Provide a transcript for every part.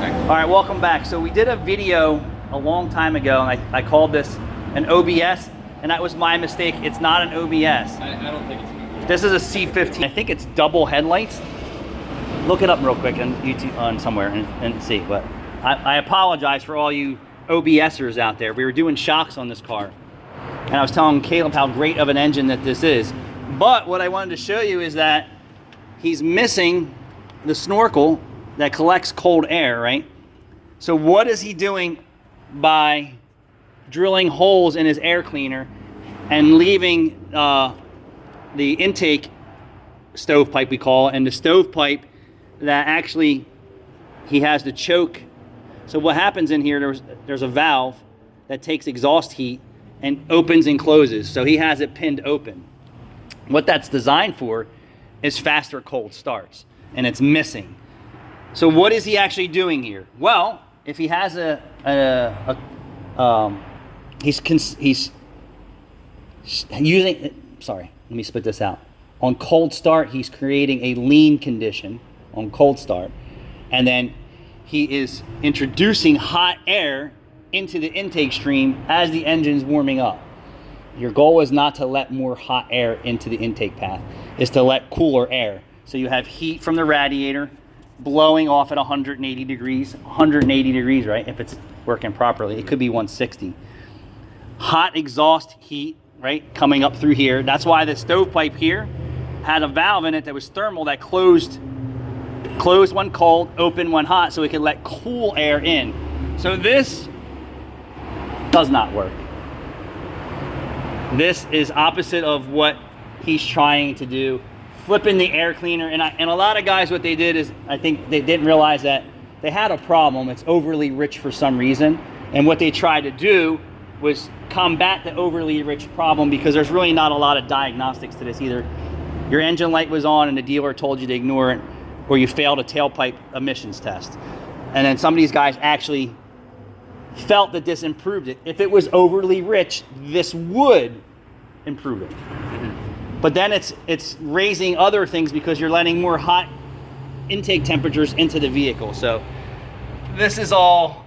All right, welcome back. So we did a video a long time ago, and I called this an OBS, and that was my mistake. It's not an OBS. I don't think it's an OBS. This is a C15. I think it's double headlights. Look it up real quick on YouTube, on somewhere, and see. But I apologize for all you OBSers out there. We were doing shocks on this car, and I was telling Caleb how great of an engine that this is. But what I wanted to show you is that he's missing the snorkel that collects cold air, right? So what is he doing by drilling holes in his air cleaner and leaving the intake stovepipe, we call it, and the stovepipe that actually he has the choke. So what happens in here, there's a valve that takes exhaust heat and opens and closes. So he has it pinned open. What that's designed for is faster cold starts, and it's missing. So what is he actually doing here? Well, if he has he's using, sorry, let me split this out. On cold start, he's creating a lean condition on cold start, and then he is introducing hot air into the intake stream as the engine's warming up. Your goal is not to let more hot air into the intake path, is to let cooler air. So you have heat from the radiator blowing off at 180 degrees, right? If it's working properly, it could be 160. Hot exhaust heat, right? Coming up through here. That's why the stovepipe here had a valve in it that was thermal that closed when cold, open when hot, so it could let cool air in. So this does not work. This is opposite of what he's trying to do. Flipping the air cleaner, and a lot of guys, what they did is, I think they didn't realize that they had a problem. It's overly rich for some reason, and what they tried to do was combat the overly rich problem, because there's really not a lot of diagnostics to this either. Your engine light was on and the dealer told you to ignore it, or you failed a tailpipe emissions test. And then some of these guys actually felt that this improved it. If it was overly rich, this would improve it. But then it's raising other things because you're letting more hot intake temperatures into the vehicle. So this is all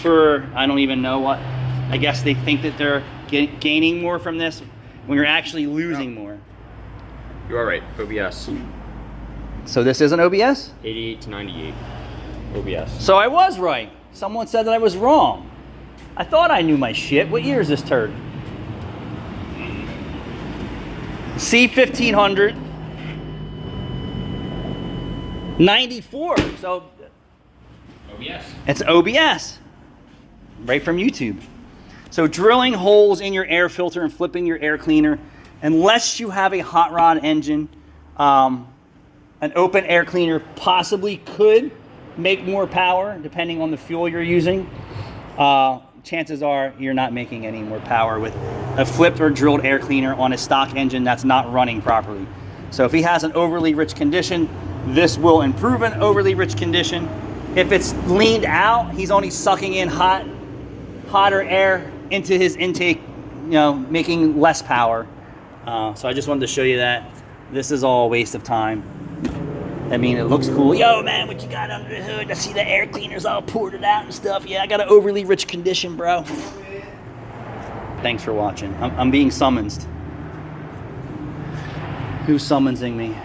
for, I don't even know what. I guess they think that they're gaining more from this when you're actually losing more. You are right, OBS. So this is an OBS? 88 to 98 OBS. So I was right. Someone said that I was wrong. I thought I knew my shit. What year is this turd? C1500 94. So OBS. it's OBS right from YouTube. So drilling holes in your air filter and flipping your air cleaner, unless you have a hot rod engine, an open air cleaner possibly could make more power depending on the fuel you're using. Chances are you're not making any more power with a flipped or drilled air cleaner on a stock engine that's not running properly. So if he has an overly rich condition, this will improve an overly rich condition. If it's leaned out, he's only sucking in hotter air into his intake, making less power. So I just wanted to show you that. This is all a waste of time. I mean, it looks cool. Yo, man, what you got under the hood? I see the air cleaners all ported out and stuff. Yeah, I got an overly rich condition, bro. Thanks for watching. I'm being summoned. Who's summoning me?